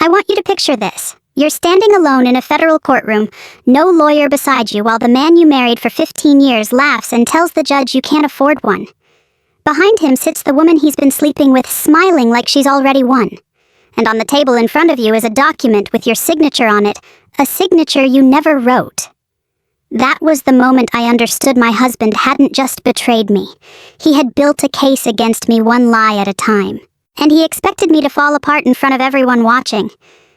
I want you to picture this. You're standing alone in a federal courtroom, no lawyer beside you, while the man you married for 15 years laughs and tells the judge you can't afford one. Behind him sits the woman he's been sleeping with, smiling like she's already won. And on the table in front of you is a document with your signature on it, a signature you never wrote. That was the moment I understood my husband hadn't just betrayed me. He had built a case against me, one lie at a time. And he expected me to fall apart in front of everyone watching.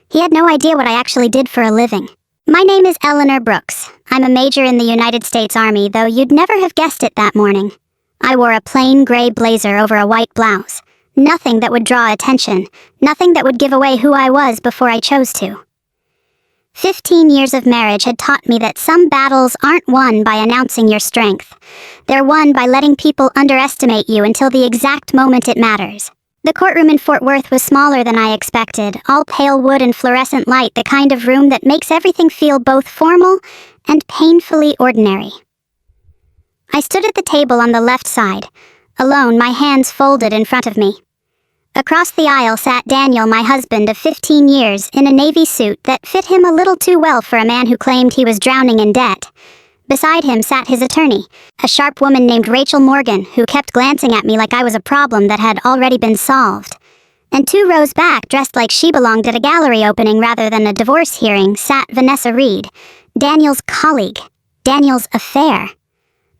He had no idea what I actually did for a living. My name is Eleanor Brooks. I'm a major in the United States Army, though you'd never have guessed it that morning. I wore a plain gray blazer over a white blouse. Nothing that would draw attention. Nothing that would give away who I was before I chose to. 15 years of marriage had taught me that some battles aren't won by announcing your strength. They're won by letting people underestimate you until the exact moment it matters. The courtroom in Fort Worth was smaller than I expected, all pale wood and fluorescent light, the kind of room that makes everything feel both formal and painfully ordinary. I stood at the table on the left side, alone, my hands folded in front of me. Across the aisle sat Daniel, my husband of 15 years, in a navy suit that fit him a little too well for a man who claimed he was drowning in debt. Beside him sat his attorney, a sharp woman named Rachel Morgan, who kept glancing at me like I was a problem that had already been solved. And 2 rows back, dressed like she belonged at a gallery opening rather than a divorce hearing, sat Vanessa Reed, Daniel's colleague, Daniel's affair.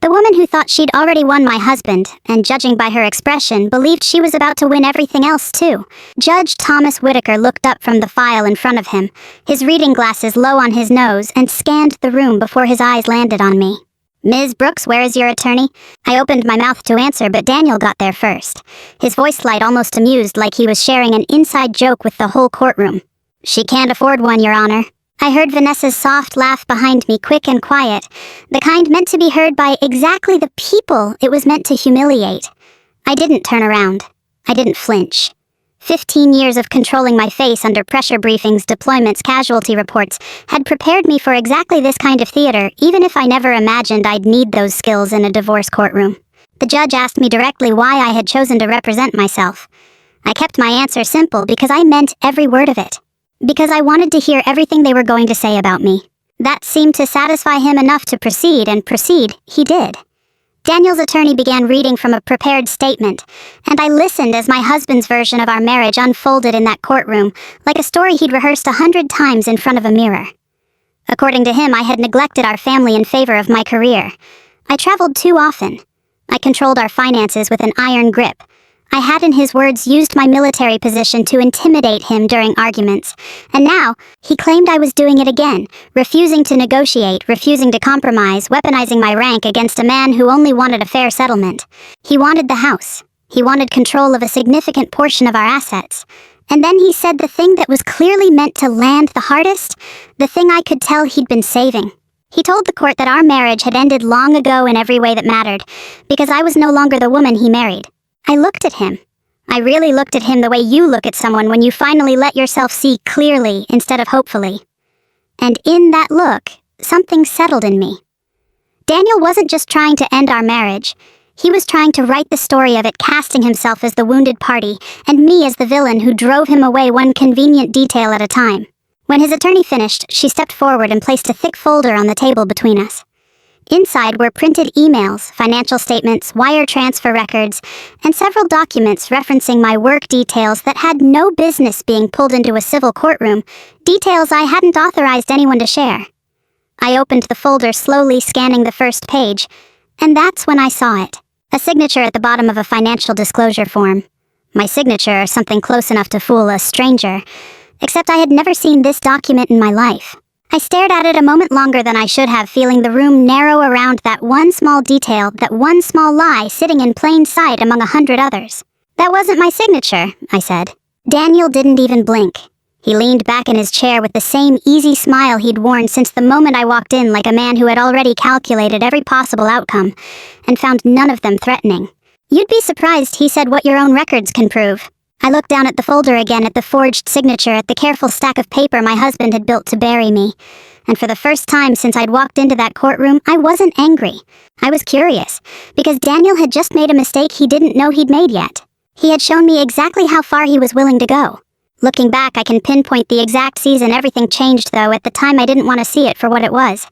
The woman who thought she'd already won my husband, and judging by her expression, believed she was about to win everything else too. Judge Thomas Whitaker looked up from the file in front of him, his reading glasses low on his nose, and scanned the room before his eyes landed on me. "Ms. Brooks, where is your attorney?" I opened my mouth to answer, but Daniel got there first. His voice slight, almost amused, like he was sharing an inside joke with the whole courtroom. "She can't afford one, Your Honor." I heard Vanessa's soft laugh behind me, quick and quiet, the kind meant to be heard by exactly the people it was meant to humiliate. I didn't turn around. I didn't flinch. 15 years of controlling my face under pressure briefings, deployments, casualty reports had prepared me for exactly this kind of theater, even if I never imagined I'd need those skills in a divorce courtroom. The judge asked me directly why I had chosen to represent myself. I kept my answer simple because I meant every word of it. Because I wanted to hear everything they were going to say about me. That seemed to satisfy him enough to proceed, and proceed he did. Daniel's attorney began reading from a prepared statement, and I listened as my husband's version of our marriage unfolded in that courtroom, like a story he'd rehearsed 100 times in front of a mirror. According to him, I had neglected our family in favor of my career. I traveled too often. I controlled our finances with an iron grip. I had, in his words, used my military position to intimidate him during arguments. And now, he claimed I was doing it again, refusing to negotiate, refusing to compromise, weaponizing my rank against a man who only wanted a fair settlement. He wanted the house. He wanted control of a significant portion of our assets. And then he said the thing that was clearly meant to land the hardest, the thing I could tell he'd been saving. He told the court that our marriage had ended long ago in every way that mattered, because I was no longer the woman he married. I looked at him. I really looked at him the way you look at someone when you finally let yourself see clearly instead of hopefully. And in that look, something settled in me. Daniel wasn't just trying to end our marriage. He was trying to write the story of it, casting himself as the wounded party, and me as the villain who drove him away one convenient detail at a time. When his attorney finished, she stepped forward and placed a thick folder on the table between us. Inside were printed emails, financial statements, wire transfer records, and several documents referencing my work details that had no business being pulled into a civil courtroom, details I hadn't authorized anyone to share. I opened the folder, slowly scanning the first page, and that's when I saw it. A signature at the bottom of a financial disclosure form. My signature, something close enough to fool a stranger, except I had never seen this document in my life. I stared at it a moment longer than I should have, feeling the room narrow around that one small detail, that one small lie sitting in plain sight among 100 others. "That wasn't my signature," I said. Daniel didn't even blink. He leaned back in his chair with the same easy smile he'd worn since the moment I walked in, like a man who had already calculated every possible outcome and found none of them threatening. "You'd be surprised," he said, "what your own records can prove." I looked down at the folder again, at the forged signature, at the careful stack of paper my husband had built to bury me. And for the first time since I'd walked into that courtroom, I wasn't angry. I was curious, because Daniel had just made a mistake he didn't know he'd made yet. He had shown me exactly how far he was willing to go. Looking back, I can pinpoint the exact season everything changed, though at the time I didn't want to see it for what it was.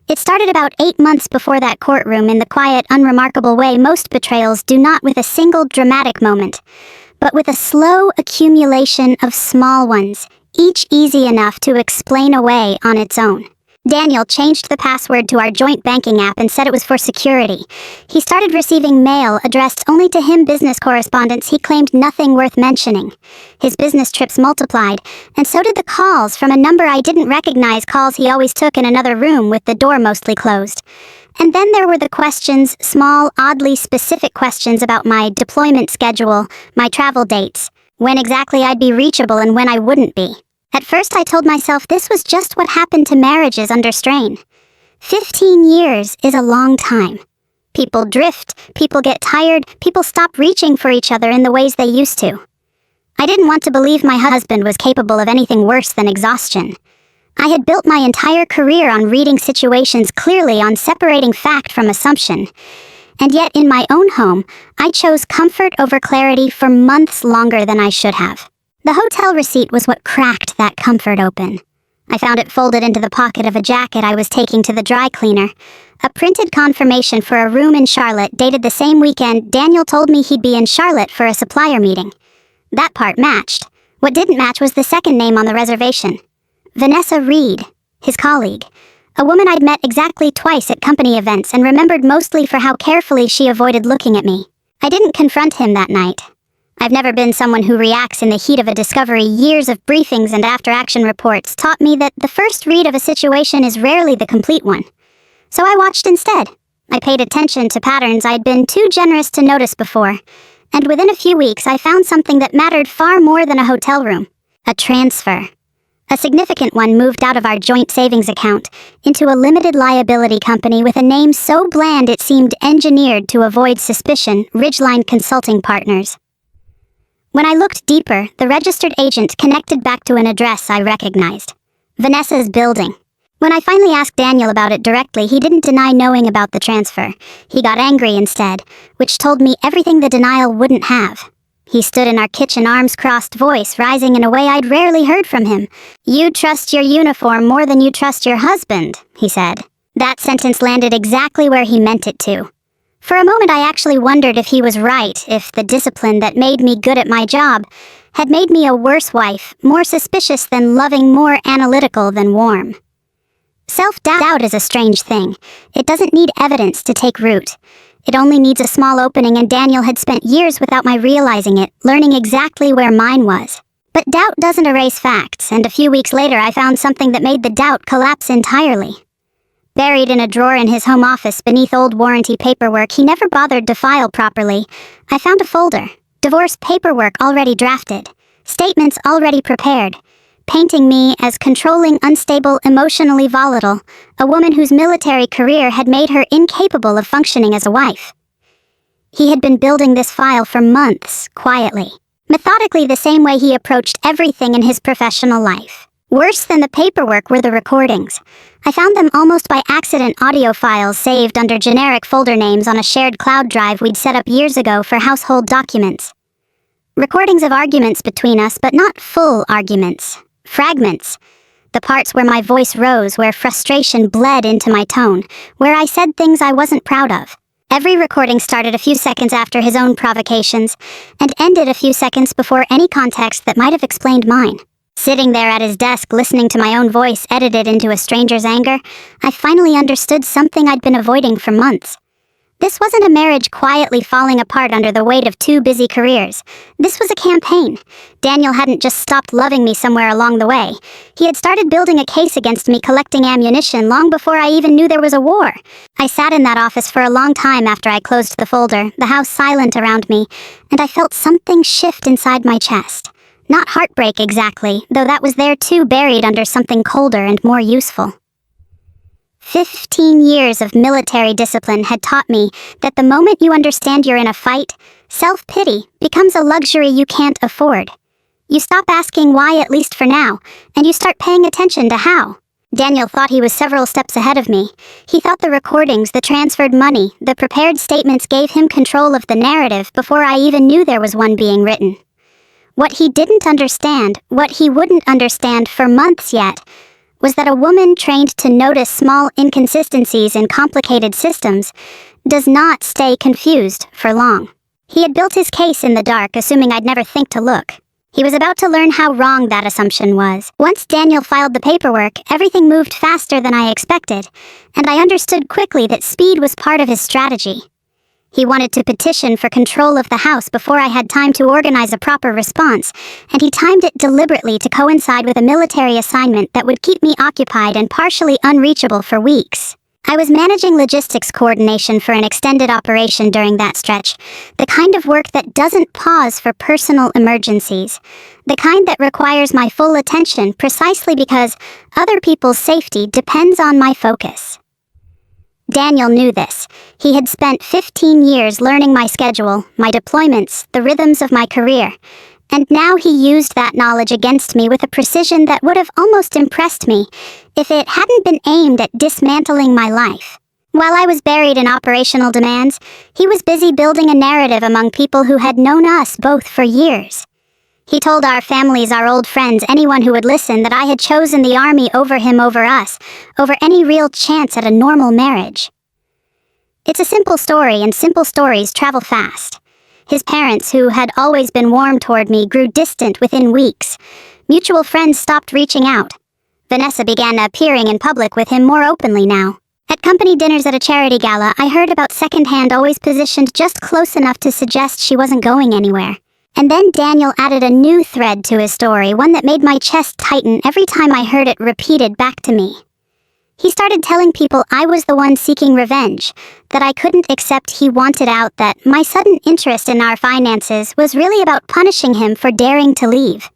It started about 8 months before that courtroom in the quiet, unremarkable way most betrayals do, not with a single dramatic moment, but with a slow accumulation of small ones, each easy enough to explain away on its own. Daniel changed the password to our joint banking app and said it was for security. He started receiving mail addressed only to him, business correspondence he claimed nothing worth mentioning. His business trips multiplied, and so did the calls from a number I didn't recognize, calls he always took in another room with the door mostly closed. And then there were the questions, small, oddly specific questions about my deployment schedule, my travel dates, when exactly I'd be reachable and when I wouldn't be. At first I told myself this was just what happened to marriages under strain. 15 years is a long time. People drift, people get tired, people stop reaching for each other in the ways they used to. I didn't want to believe my husband was capable of anything worse than exhaustion. I had built my entire career on reading situations clearly, on separating fact from assumption. And yet in my own home, I chose comfort over clarity for months longer than I should have. The hotel receipt was what cracked that comfort open. I found it folded into the pocket of a jacket I was taking to the dry cleaner. A printed confirmation for a room in Charlotte dated the same weekend Daniel told me he'd be in Charlotte for a supplier meeting. That part matched. What didn't match was the second name on the reservation. Vanessa Reed, his colleague. A woman I'd met exactly twice at company events and remembered mostly for how carefully she avoided looking at me. I didn't confront him that night. I've never been someone who reacts in the heat of a discovery. Years of briefings and after-action reports taught me that the first read of a situation is rarely the complete one. So I watched instead. I paid attention to patterns I'd been too generous to notice before. And within a few weeks, I found something that mattered far more than a hotel room. A transfer. A significant one moved out of our joint savings account into a limited liability company with a name so bland it seemed engineered to avoid suspicion, Ridgeline Consulting Partners. When I looked deeper, the registered agent connected back to an address I recognized. Vanessa's building. When I finally asked Daniel about it directly, he didn't deny knowing about the transfer. He got angry instead, which told me everything the denial wouldn't have. He stood in our kitchen, arms crossed, voice rising in a way I'd rarely heard from him. "You trust your uniform more than you trust your husband," he said. That sentence landed exactly where he meant it to. For a moment I actually wondered if he was right, if the discipline that made me good at my job had made me a worse wife, more suspicious than loving, more analytical than warm. Self-doubt is a strange thing. It doesn't need evidence to take root. It only needs a small opening, and Daniel had spent years without my realizing it, learning exactly where mine was. But doubt doesn't erase facts, and a few weeks later I found something that made the doubt collapse entirely. Buried in a drawer in his home office beneath old warranty paperwork he never bothered to file properly, I found a folder. Divorce paperwork already drafted. Statements already prepared. Painting me as controlling, unstable, emotionally volatile, a woman whose military career had made her incapable of functioning as a wife. He had been building this file for months, quietly, methodically, the same way he approached everything in his professional life. Worse than the paperwork were the recordings. I found them almost by accident, audio files saved under generic folder names on a shared cloud drive we'd set up years ago for household documents. Recordings of arguments between us, but not full arguments. Fragments. The parts where my voice rose, where frustration bled into my tone, where I said things I wasn't proud of. Every recording started a few seconds after his own provocations, and ended a few seconds before any context that might have explained mine. Sitting there at his desk, listening to my own voice edited into a stranger's anger, I finally understood something I'd been avoiding for months. This wasn't a marriage quietly falling apart under the weight of two busy careers. This was a campaign. Daniel hadn't just stopped loving me somewhere along the way. He had started building a case against me, collecting ammunition long before I even knew there was a war. I sat in that office for a long time after I closed the folder, the house silent around me, and I felt something shift inside my chest. Not heartbreak exactly, though that was there too, buried under something colder and more useful. 15 years of military discipline had taught me that the moment you understand you're in a fight, self-pity becomes a luxury you can't afford. You stop asking why, at least for now, and you start paying attention to how. Daniel thought he was several steps ahead of me. He thought the recordings, the transferred money, the prepared statements gave him control of the narrative before I even knew there was one being written. What he didn't understand, what he wouldn't understand for months yet, was that a woman trained to notice small inconsistencies in complicated systems does not stay confused for long. He had built his case in the dark, assuming I'd never think to look. He was about to learn how wrong that assumption was. Once Daniel filed the paperwork, everything moved faster than I expected, and I understood quickly that speed was part of his strategy. He wanted to petition for control of the house before I had time to organize a proper response, and he timed it deliberately to coincide with a military assignment that would keep me occupied and partially unreachable for weeks. I was managing logistics coordination for an extended operation during that stretch, the kind of work that doesn't pause for personal emergencies, the kind that requires my full attention precisely because other people's safety depends on my focus. Daniel knew this. He had spent 15 years learning my schedule, my deployments, the rhythms of my career, and now he used that knowledge against me with a precision that would have almost impressed me if it hadn't been aimed at dismantling my life. While I was buried in operational demands, he was busy building a narrative among people who had known us both for years. He told our families, our old friends, anyone who would listen, that I had chosen the army over him, over us, over any real chance at a normal marriage. It's a simple story, and simple stories travel fast. His parents, who had always been warm toward me, grew distant within weeks. Mutual friends stopped reaching out. Vanessa began appearing in public with him more openly now. At company dinners at a charity gala, I heard about secondhand always positioned just close enough to suggest she wasn't going anywhere. And then Daniel added a new thread to his story, one that made my chest tighten every time I heard it repeated back to me. He started telling people I was the one seeking revenge, that I couldn't accept he wanted out, that my sudden interest in our finances was really about punishing him for daring to leave.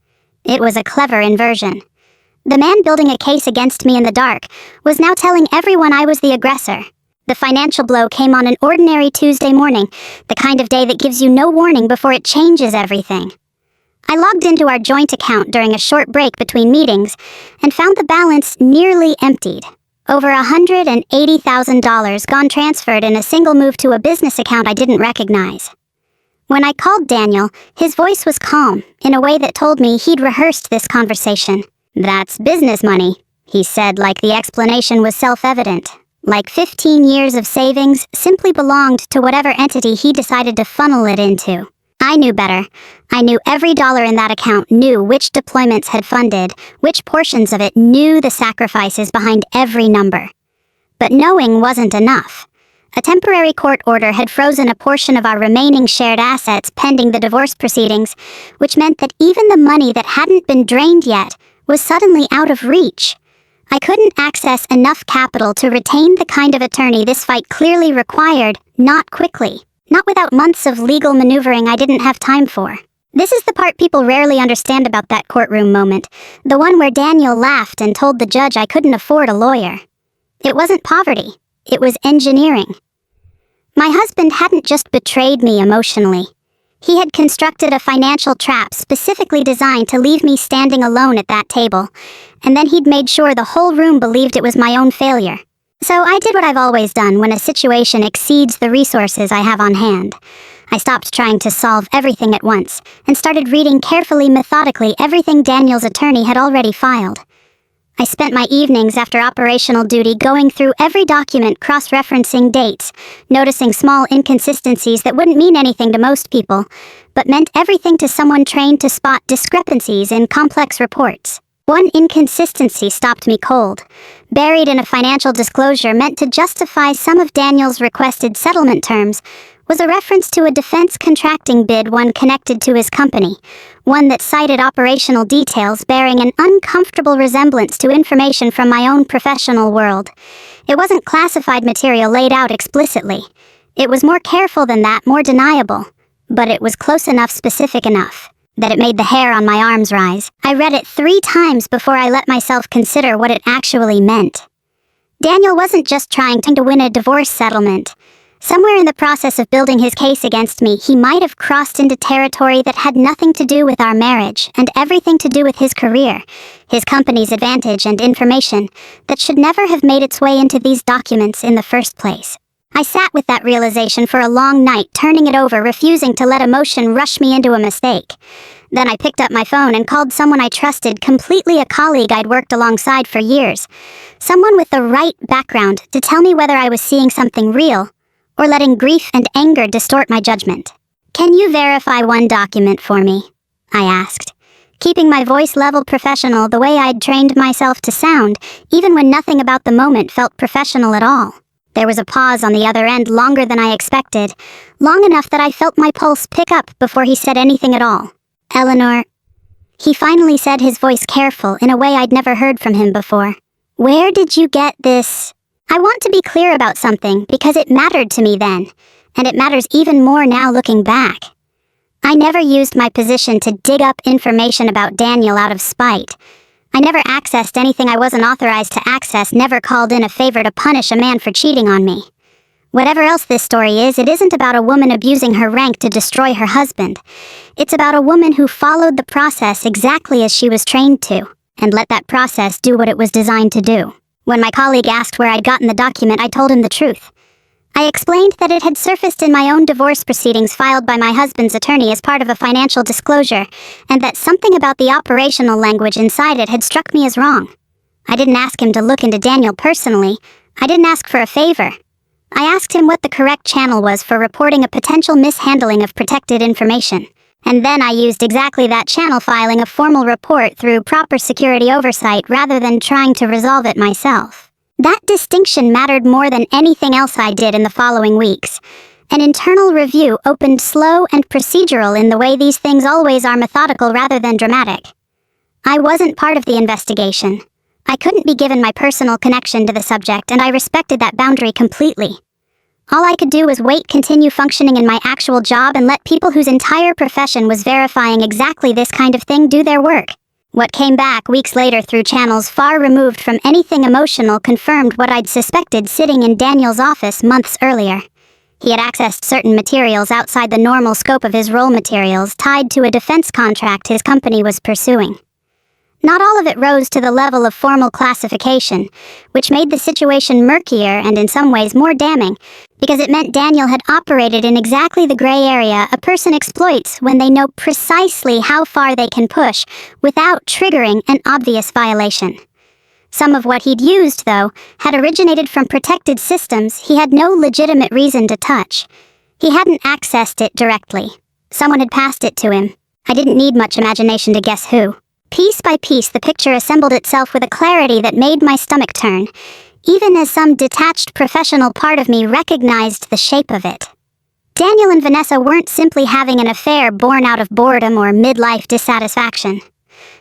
It was a clever inversion. The man building a case against me in the dark was now telling everyone I was the aggressor. The financial blow came on an ordinary Tuesday morning, the kind of day that gives you no warning before it changes everything. I logged into our joint account during a short break between meetings and found the balance nearly emptied. Over $180,000 gone transferred in a single move to a business account I didn't recognize. When I called Daniel, his voice was calm, in a way that told me he'd rehearsed this conversation. "That's business money," he said, like the explanation was self-evident. Like 15 years of savings simply belonged to whatever entity he decided to funnel it into. I knew better. I knew every dollar in that account, knew which deployments had funded, which portions of it, knew the sacrifices behind every number. But knowing wasn't enough. A temporary court order had frozen a portion of our remaining shared assets pending the divorce proceedings, which meant that even the money that hadn't been drained yet was suddenly out of reach. I couldn't access enough capital to retain the kind of attorney this fight clearly required, not quickly. Not without months of legal maneuvering I didn't have time for. This is the part people rarely understand about that courtroom moment, the one where Daniel laughed and told the judge I couldn't afford a lawyer. It wasn't poverty, it was engineering. My husband hadn't just betrayed me emotionally. He had constructed a financial trap specifically designed to leave me standing alone at that table, and then he'd made sure the whole room believed it was my own failure. So I did what I've always done when a situation exceeds the resources I have on hand. I stopped trying to solve everything at once and started reading carefully, methodically, everything Daniel's attorney had already filed. I spent my evenings after operational duty going through every document, cross-referencing dates, noticing small inconsistencies that wouldn't mean anything to most people, but meant everything to someone trained to spot discrepancies in complex reports. One inconsistency stopped me cold. Buried in a financial disclosure meant to justify some of Daniel's requested settlement terms was a reference to a defense contracting bid, one connected to his company, one that cited operational details bearing an uncomfortable resemblance to information from my own professional world. It wasn't classified material laid out explicitly. It was more careful than that, more deniable, but it was close enough, specific enough, that it made the hair on my arms rise. I read it 3 times before I let myself consider what it actually meant. Daniel wasn't just trying to win a divorce settlement. Somewhere in the process of building his case against me, he might have crossed into territory that had nothing to do with our marriage and everything to do with his career, his company's advantage and information that should never have made its way into these documents in the first place. I sat with that realization for a long night, turning it over, refusing to let emotion rush me into a mistake. Then I picked up my phone and called someone I trusted, completely a colleague I'd worked alongside for years. Someone with the right background to tell me whether I was seeing something real or letting grief and anger distort my judgment. "Can you verify one document for me?" I asked, keeping my voice level professional the way I'd trained myself to sound, even when nothing about the moment felt professional at all. There was a pause on the other end longer than I expected, long enough that I felt my pulse pick up before he said anything at all. "Eleanor," he finally said, his voice careful in a way I'd never heard from him before. "Where did you get this?" I want to be clear about something because it mattered to me then, and it matters even more now looking back. I never used my position to dig up information about Daniel out of spite. I never accessed anything I wasn't authorized to access, never called in a favor to punish a man for cheating on me. Whatever else this story is, it isn't about a woman abusing her rank to destroy her husband. It's about a woman who followed the process exactly as she was trained to, and let that process do what it was designed to do. When my colleague asked where I'd gotten the document, I told him the truth. I explained that it had surfaced in my own divorce proceedings filed by my husband's attorney as part of a financial disclosure, and that something about the operational language inside it had struck me as wrong. I didn't ask him to look into Daniel personally. I didn't ask for a favor. I asked him what the correct channel was for reporting a potential mishandling of protected information. And then I used exactly that channel, filing a formal report through proper security oversight rather than trying to resolve it myself. That distinction mattered more than anything else I did in the following weeks. An internal review opened slow and procedural in the way these things always are, methodical rather than dramatic. I wasn't part of the investigation. I couldn't be given my personal connection to the subject, and I respected that boundary completely. All I could do was wait, continue functioning in my actual job, and let people whose entire profession was verifying exactly this kind of thing do their work. What came back weeks later through channels far removed from anything emotional confirmed what I'd suspected sitting in Daniel's office months earlier. He had accessed certain materials outside the normal scope of his role, materials tied to a defense contract his company was pursuing. Not all of it rose to the level of formal classification, which made the situation murkier and in some ways more damning, because it meant Daniel had operated in exactly the gray area a person exploits when they know precisely how far they can push without triggering an obvious violation. Some of what he'd used, though, had originated from protected systems he had no legitimate reason to touch. He hadn't accessed it directly. Someone had passed it to him. I didn't need much imagination to guess who. Piece by piece, the picture assembled itself with a clarity that made my stomach turn, even as some detached professional part of me recognized the shape of it. Daniel and Vanessa weren't simply having an affair born out of boredom or midlife dissatisfaction.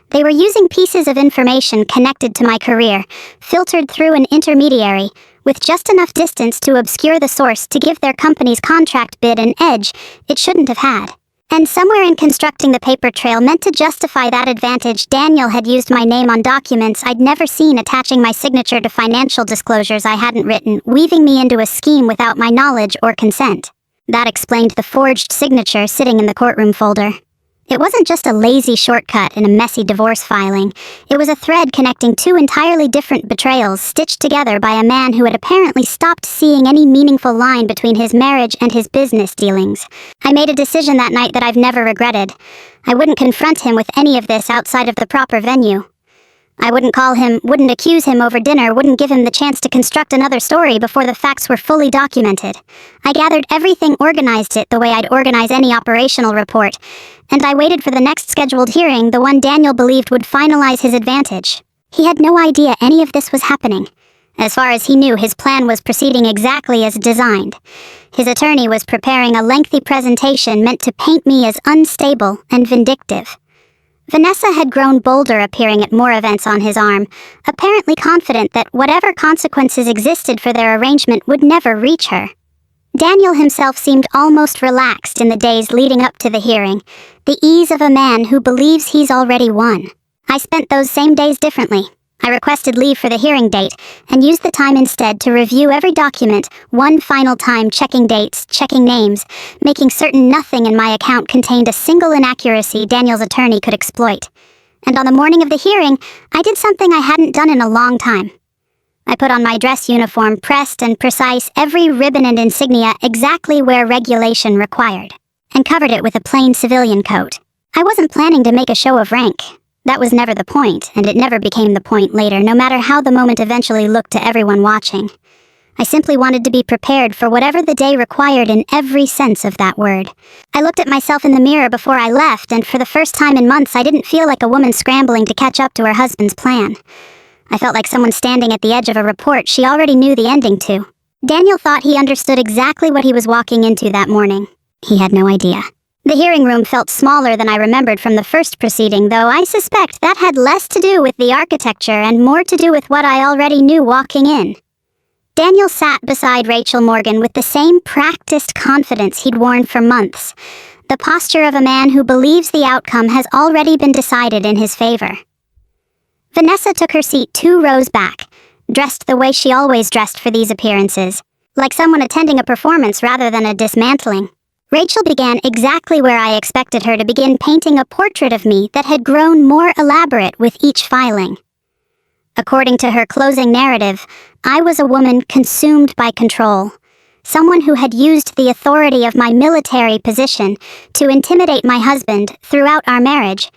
They were using pieces of information connected to my career, filtered through an intermediary, with just enough distance to obscure the source to give their company's contract bid an edge it shouldn't have had. And somewhere in constructing the paper trail meant to justify that advantage, Daniel had used my name on documents I'd never seen, attaching my signature to financial disclosures I hadn't written, weaving me into a scheme without my knowledge or consent. That explained the forged signature sitting in the courtroom folder. It wasn't just a lazy shortcut in a messy divorce filing. It was a thread connecting two entirely different betrayals stitched together by a man who had apparently stopped seeing any meaningful line between his marriage and his business dealings. I made a decision that night that I've never regretted. I wouldn't confront him with any of this outside of the proper venue. I wouldn't call him, wouldn't accuse him over dinner, wouldn't give him the chance to construct another story before the facts were fully documented. I gathered everything, organized it the way I'd organize any operational report, and I waited for the next scheduled hearing, the one Daniel believed would finalize his advantage. He had no idea any of this was happening. As far as he knew, his plan was proceeding exactly as designed. His attorney was preparing a lengthy presentation meant to paint me as unstable and vindictive. Vanessa had grown bolder, appearing at more events on his arm, apparently confident that whatever consequences existed for their arrangement would never reach her. Daniel himself seemed almost relaxed in the days leading up to the hearing, the ease of a man who believes he's already won. I spent those same days differently. I requested leave for the hearing date, and used the time instead to review every document, one final time, checking dates, checking names, making certain nothing in my account contained a single inaccuracy Daniel's attorney could exploit. And on the morning of the hearing, I did something I hadn't done in a long time. I put on my dress uniform, pressed and precise, every ribbon and insignia exactly where regulation required, and covered it with a plain civilian coat. I wasn't planning to make a show of rank. That was never the point, and it never became the point later, no matter how the moment eventually looked to everyone watching. I simply wanted to be prepared for whatever the day required in every sense of that word. I looked at myself in the mirror before I left, and for the first time in months I didn't feel like a woman scrambling to catch up to her husband's plan. I felt like someone standing at the edge of a report she already knew the ending to. Daniel thought he understood exactly what he was walking into that morning. He had no idea. The hearing room felt smaller than I remembered from the first proceeding, though I suspect that had less to do with the architecture and more to do with what I already knew walking in. Daniel sat beside Rachel Morgan with the same practiced confidence he'd worn for months, the posture of a man who believes the outcome has already been decided in his favor. Vanessa took her seat 2 rows back, dressed the way she always dressed for these appearances, like someone attending a performance rather than a dismantling. Rachel began exactly where I expected her to begin, painting a portrait of me that had grown more elaborate with each filing. According to her closing narrative, I was a woman consumed by control, someone who had used the authority of my military position to intimidate my husband throughout our marriage,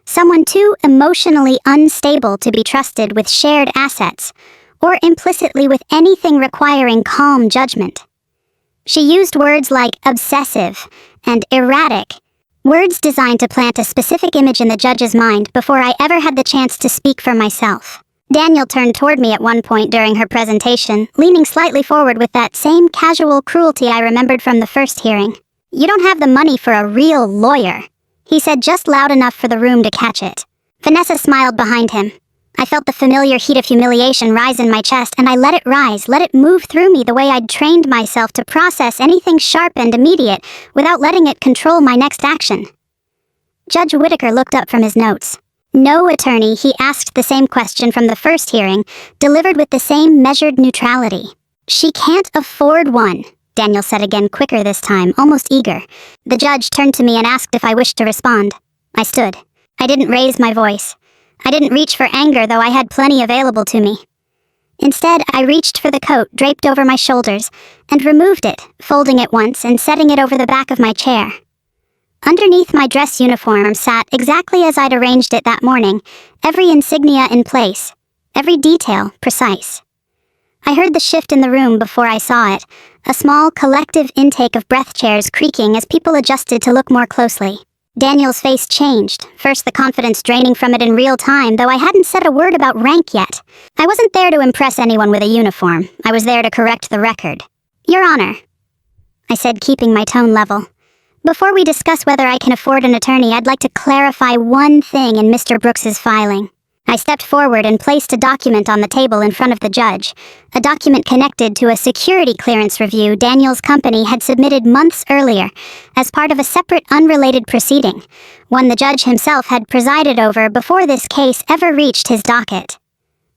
someone too emotionally unstable to be trusted with shared assets, or implicitly with anything requiring calm judgment. She used words like obsessive and erratic, words designed to plant a specific image in the judge's mind before I ever had the chance to speak for myself. Daniel turned toward me at one point during her presentation, leaning slightly forward with that same casual cruelty I remembered from the first hearing. "You don't have the money for a real lawyer," he said just loud enough for the room to catch it. Vanessa smiled behind him. I felt the familiar heat of humiliation rise in my chest, and I let it rise, let it move through me the way I'd trained myself to process anything sharp and immediate without letting it control my next action. Judge Whitaker looked up from his notes. No attorney, he asked the same question from the first hearing, delivered with the same measured neutrality. "She can't afford one," Daniel said again, quicker this time, almost eager. The judge turned to me and asked if I wished to respond. I stood. I didn't raise my voice. I didn't reach for anger, though I had plenty available to me. Instead, I reached for the coat draped over my shoulders and removed it, folding it once and setting it over the back of my chair. Underneath my dress uniform sat exactly as I'd arranged it that morning, every insignia in place, every detail precise. I heard the shift in the room before I saw it, a small collective intake of breath chairs creaking as people adjusted to look more closely. Daniel's face changed, first the confidence draining from it in real time, though I hadn't said a word about rank yet. I wasn't there to impress anyone with a uniform. I was there to correct the record. "Your Honor," I said, keeping my tone level. "Before we discuss whether I can afford an attorney, I'd like to clarify one thing in Mr. Brooks's filing." I stepped forward and placed a document on the table in front of the judge, a document connected to a security clearance review Daniel's company had submitted months earlier as part of a separate unrelated proceeding, one the judge himself had presided over before this case ever reached his docket.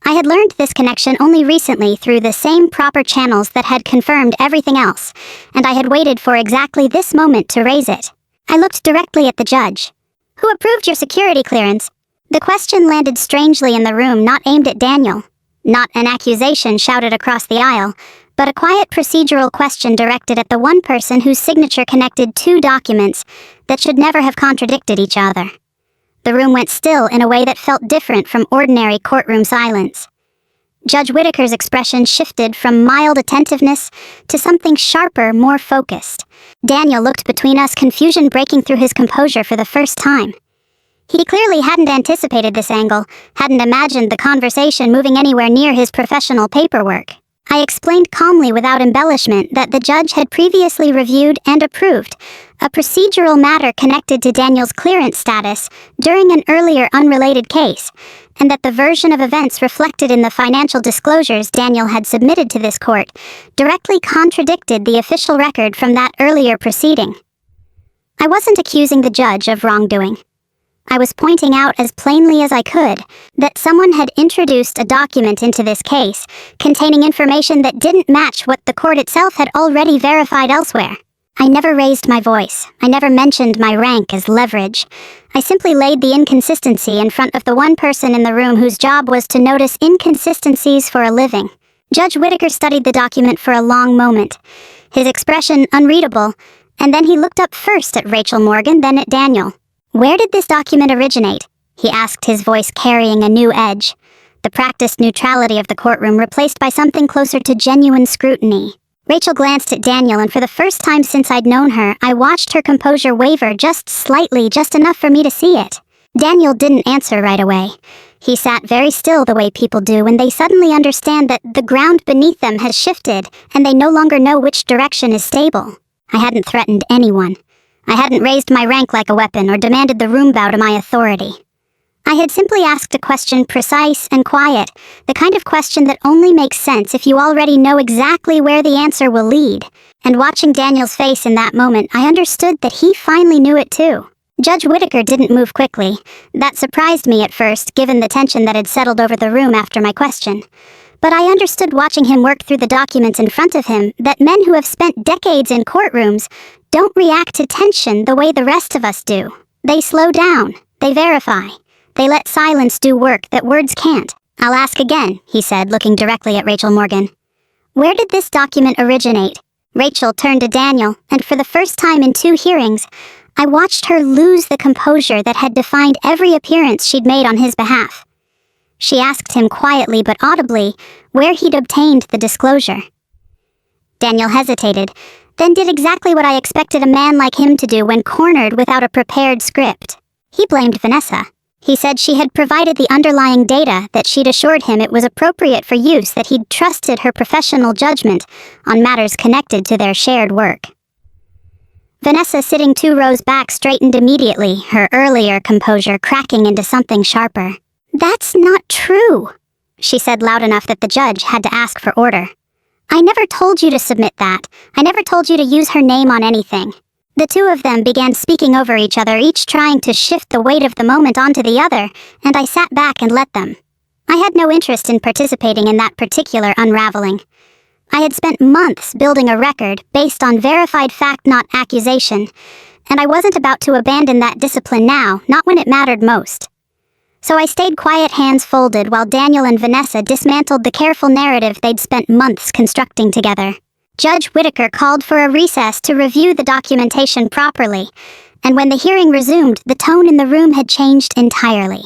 I had learned this connection only recently through the same proper channels that had confirmed everything else, and I had waited for exactly this moment to raise it. I looked directly at the judge. "Who approved your security clearance?" The question landed strangely in the room, not aimed at Daniel. Not an accusation shouted across the aisle, but a quiet procedural question directed at the one person whose signature connected 2 documents that should never have contradicted each other. The room went still in a way that felt different from ordinary courtroom silence. Judge Whitaker's expression shifted from mild attentiveness to something sharper, more focused. Daniel looked between us, confusion breaking through his composure for the first time. He clearly hadn't anticipated this angle, hadn't imagined the conversation moving anywhere near his professional paperwork. I explained calmly without embellishment that the judge had previously reviewed and approved a procedural matter connected to Daniel's clearance status during an earlier unrelated case, and that the version of events reflected in the financial disclosures Daniel had submitted to this court directly contradicted the official record from that earlier proceeding. I wasn't accusing the judge of wrongdoing. I was pointing out as plainly as I could that someone had introduced a document into this case containing information that didn't match what the court itself had already verified elsewhere. I never raised my voice. I never mentioned my rank as leverage. I simply laid the inconsistency in front of the one person in the room whose job was to notice inconsistencies for a living. Judge Whitaker studied the document for a long moment, his expression unreadable, and then he looked up first at Rachel Morgan, then at Daniel. "Where did this document originate?" he asked, his voice carrying a new edge. The practiced neutrality of the courtroom replaced by something closer to genuine scrutiny. Rachel glanced at Daniel, and for the first time since I'd known her, I watched her composure waver just slightly, just enough for me to see it. Daniel didn't answer right away. He sat very still, the way people do when they suddenly understand that the ground beneath them has shifted and they no longer know which direction is stable. I hadn't threatened anyone. I hadn't raised my rank like a weapon or demanded the room bow to my authority. I had simply asked a question, precise and quiet, the kind of question that only makes sense if you already know exactly where the answer will lead. And watching Daniel's face in that moment, I understood that he finally knew it too. Judge Whittaker didn't move quickly. That surprised me at first, given the tension that had settled over the room after my question. But I understood, watching him work through the documents in front of him, that men who have spent decades in courtrooms don't react to tension the way the rest of us do. They slow down. They verify. They let silence do work that words can't. "I'll ask again," he said, looking directly at Rachel Morgan. "Where did this document originate?" Rachel turned to Daniel, and for the first time in 2 hearings, I watched her lose the composure that had defined every appearance she'd made on his behalf. She asked him quietly but audibly where he'd obtained the disclosure. Daniel hesitated, then did exactly what I expected a man like him to do when cornered without a prepared script. He blamed Vanessa. He said she had provided the underlying data, that she'd assured him it was appropriate for use, that he'd trusted her professional judgment on matters connected to their shared work. Vanessa, sitting 2 rows back, straightened immediately, her earlier composure cracking into something sharper. "That's not true," she said loud enough that the judge had to ask for order. "I never told you to submit that. I never told you to use her name on anything." The 2 of them began speaking over each other, each trying to shift the weight of the moment onto the other, and I sat back and let them. I had no interest in participating in that particular unraveling. I had spent months building a record based on verified fact, not accusation, and I wasn't about to abandon that discipline now, not when it mattered most. So I stayed quiet, hands folded, while Daniel and Vanessa dismantled the careful narrative they'd spent months constructing together. Judge Whittaker called for a recess to review the documentation properly, and when the hearing resumed, the tone in the room had changed entirely.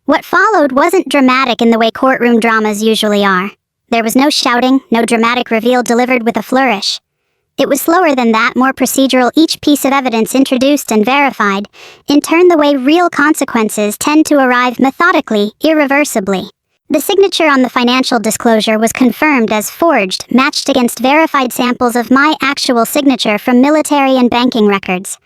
What followed wasn't dramatic in the way courtroom dramas usually are. There was no shouting, no dramatic reveal delivered with a flourish. It was slower than that, more procedural, each piece of evidence introduced and verified, in turn the way real consequences tend to arrive methodically, irreversibly. The signature on the financial disclosure was confirmed as forged, matched against verified samples of my actual signature from military and banking records.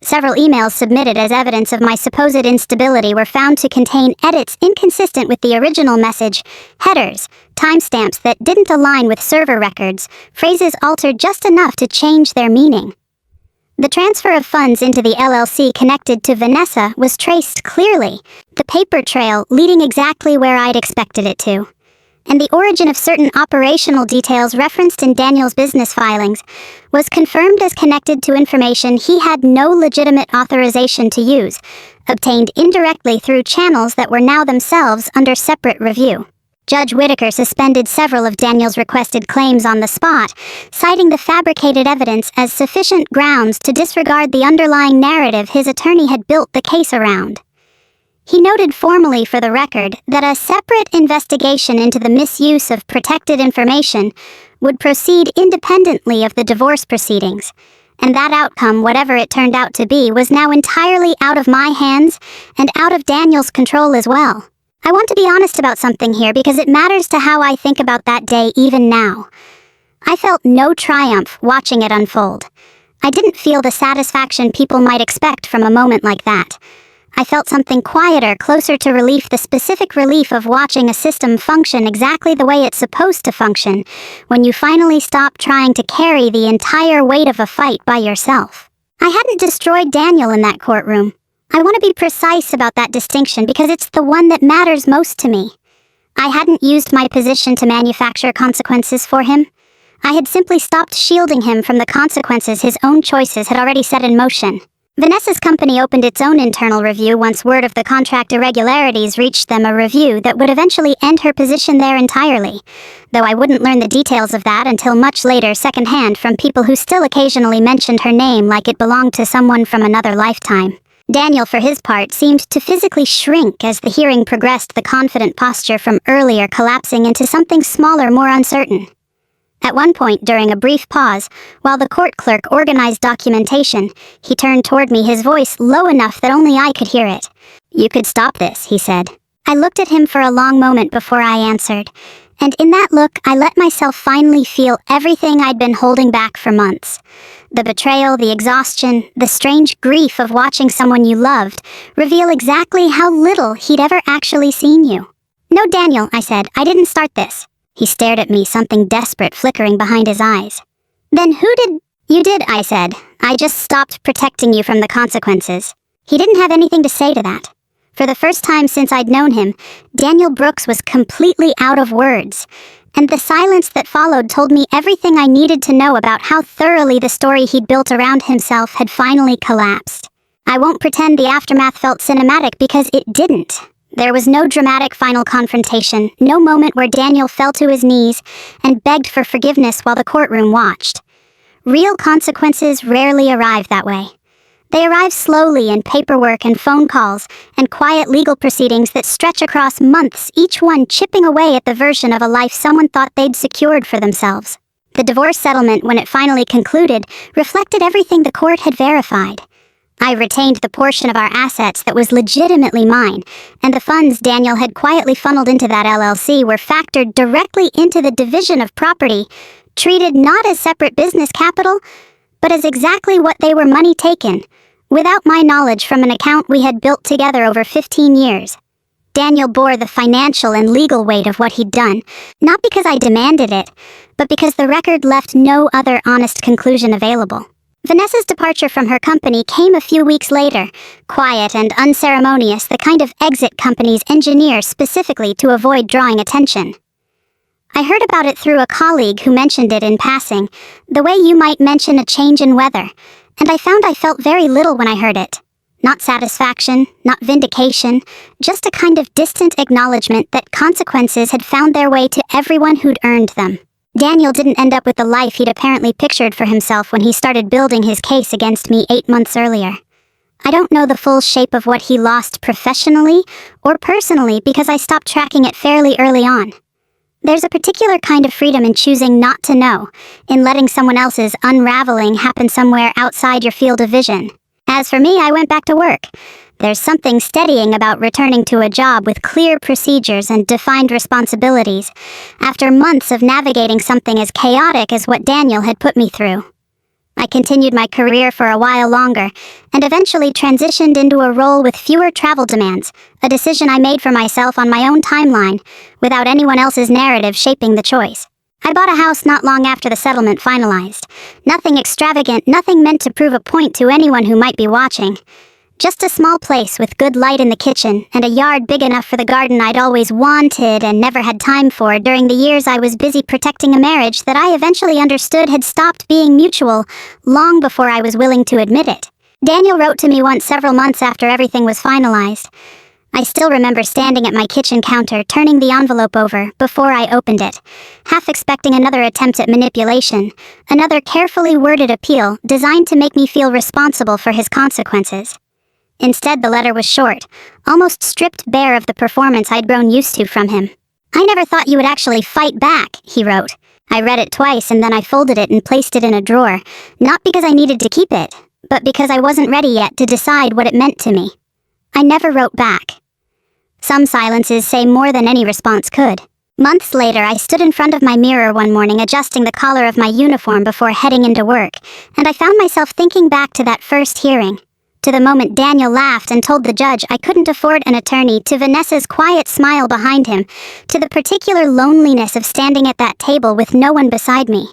Several emails submitted as evidence of my supposed instability were found to contain edits inconsistent with the original message, headers, timestamps that didn't align with server records, phrases altered just enough to change their meaning. The transfer of funds into the LLC connected to Vanessa was traced clearly, the paper trail leading exactly where I'd expected it to. And the origin of certain operational details referenced in Daniel's business filings was confirmed as connected to information he had no legitimate authorization to use, obtained indirectly through channels that were now themselves under separate review. Judge Whittaker suspended several of Daniel's requested claims on the spot, citing the fabricated evidence as sufficient grounds to disregard the underlying narrative his attorney had built the case around. He noted formally for the record that a separate investigation into the misuse of protected information would proceed independently of the divorce proceedings, and that outcome, whatever it turned out to be, was now entirely out of my hands and out of Daniel's control as well. I want to be honest about something here because it matters to how I think about that day even now. I felt no triumph watching it unfold. I didn't feel the satisfaction people might expect from a moment like that. I felt something quieter, closer to relief, the specific relief of watching a system function exactly the way it's supposed to function, when you finally stop trying to carry the entire weight of a fight by yourself. I hadn't destroyed Daniel in that courtroom. I want to be precise about that distinction because it's the one that matters most to me. I hadn't used my position to manufacture consequences for him. I had simply stopped shielding him from the consequences his own choices had already set in motion. Vanessa's company opened its own internal review once word of the contract irregularities reached them, a review that would eventually end her position there entirely, though I wouldn't learn the details of that until much later, secondhand, from people who still occasionally mentioned her name like it belonged to someone from another lifetime. Daniel, for his part, seemed to physically shrink as the hearing progressed, the confident posture from earlier collapsing into something smaller, more uncertain. At one point, during a brief pause, while the court clerk organized documentation, he turned toward me, his voice low enough that only I could hear it. "You could stop this," he said. I looked at him for a long moment before I answered, and in that look, I let myself finally feel everything I'd been holding back for months. The betrayal, the exhaustion, the strange grief of watching someone you loved reveal exactly how little he'd ever actually seen you. "No, Daniel," I said, "I didn't start this." He stared at me, something desperate flickering behind his eyes. "Then who did—" "You did," I said. "I just stopped protecting you from the consequences." He didn't have anything to say to that. For the first time since I'd known him, Daniel Brooks was completely out of words, and the silence that followed told me everything I needed to know about how thoroughly the story he'd built around himself had finally collapsed. I won't pretend the aftermath felt cinematic, because it didn't. There was no dramatic final confrontation, no moment where Daniel fell to his knees and begged for forgiveness while the courtroom watched. Real consequences rarely arrive that way. They arrive slowly in paperwork and phone calls and quiet legal proceedings that stretch across months, each one chipping away at the version of a life someone thought they'd secured for themselves. The divorce settlement, when it finally concluded, reflected everything the court had verified. I retained the portion of our assets that was legitimately mine, and the funds Daniel had quietly funneled into that LLC were factored directly into the division of property, treated not as separate business capital, but as exactly what they were: money taken, without my knowledge, from an account we had built together over 15 years. Daniel bore the financial and legal weight of what he'd done, not because I demanded it, but because the record left no other honest conclusion available. Vanessa's departure from her company came a few weeks later, quiet and unceremonious, the kind of exit companies engineer specifically to avoid drawing attention. I heard about it through a colleague who mentioned it in passing, the way you might mention a change in weather, and I found I felt very little when I heard it. Not satisfaction, not vindication, just a kind of distant acknowledgement that consequences had found their way to everyone who'd earned them. Daniel didn't end up with the life he'd apparently pictured for himself when he started building his case against me 8 months earlier. I don't know the full shape of what he lost professionally or personally, because I stopped tracking it fairly early on. There's a particular kind of freedom in choosing not to know, in letting someone else's unraveling happen somewhere outside your field of vision. As for me, I went back to work. There's something steadying about returning to a job with clear procedures and defined responsibilities, after months of navigating something as chaotic as what Daniel had put me through. I continued my career for a while longer, and eventually transitioned into a role with fewer travel demands, a decision I made for myself on my own timeline, without anyone else's narrative shaping the choice. I bought a house not long after the settlement finalized. Nothing extravagant, nothing meant to prove a point to anyone who might be watching. Just a small place with good light in the kitchen and a yard big enough for the garden I'd always wanted and never had time for during the years I was busy protecting a marriage that I eventually understood had stopped being mutual long before I was willing to admit it. Daniel wrote to me once, several months after everything was finalized. I still remember standing at my kitchen counter, turning the envelope over before I opened it, half expecting another attempt at manipulation, another carefully worded appeal designed to make me feel responsible for his consequences. Instead, the letter was short, almost stripped bare of the performance I'd grown used to from him. "I never thought you would actually fight back," he wrote. I read it twice and then I folded it and placed it in a drawer, not because I needed to keep it, but because I wasn't ready yet to decide what it meant to me. I never wrote back. Some silences say more than any response could. Months later, I stood in front of my mirror one morning, adjusting the collar of my uniform before heading into work, and I found myself thinking back to that first hearing. To the moment Daniel laughed and told the judge I couldn't afford an attorney, to Vanessa's quiet smile behind him, to the particular loneliness of standing at that table with no one beside me.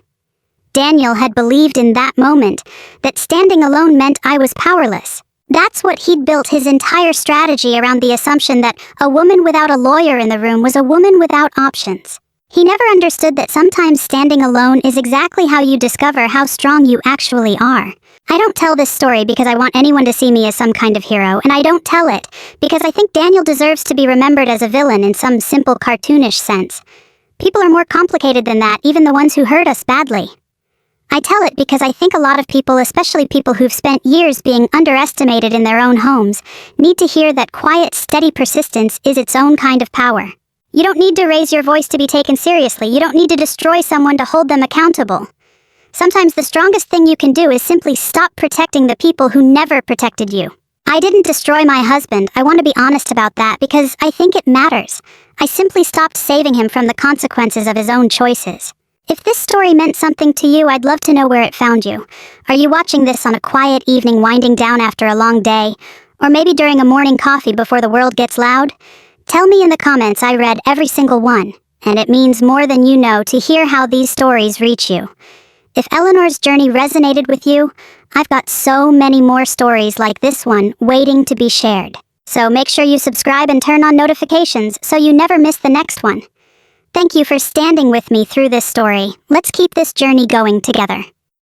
Daniel had believed in that moment that standing alone meant I was powerless. That's what he'd built his entire strategy around, the assumption that a woman without a lawyer in the room was a woman without options. He never understood that sometimes standing alone is exactly how you discover how strong you actually are. I don't tell this story because I want anyone to see me as some kind of hero, and I don't tell it because I think Daniel deserves to be remembered as a villain in some simple cartoonish sense. People are more complicated than that, even the ones who hurt us badly. I tell it because I think a lot of people, especially people who've spent years being underestimated in their own homes, need to hear that quiet, steady persistence is its own kind of power. You don't need to raise your voice to be taken seriously. You don't need to destroy someone to hold them accountable. Sometimes the strongest thing you can do is simply stop protecting the people who never protected you. I didn't destroy my husband. I want to be honest about that because I think it matters. I simply stopped saving him from the consequences of his own choices. If this story meant something to you, I'd love to know where it found you. Are you watching this on a quiet evening winding down after a long day? Or maybe during a morning coffee before the world gets loud? Tell me in the comments. I read every single one, and it means more than you know to hear how these stories reach you. If Eleanor's journey resonated with you, I've got so many more stories like this one waiting to be shared. So make sure you subscribe and turn on notifications so you never miss the next one. Thank you for standing with me through this story. Let's keep this journey going together.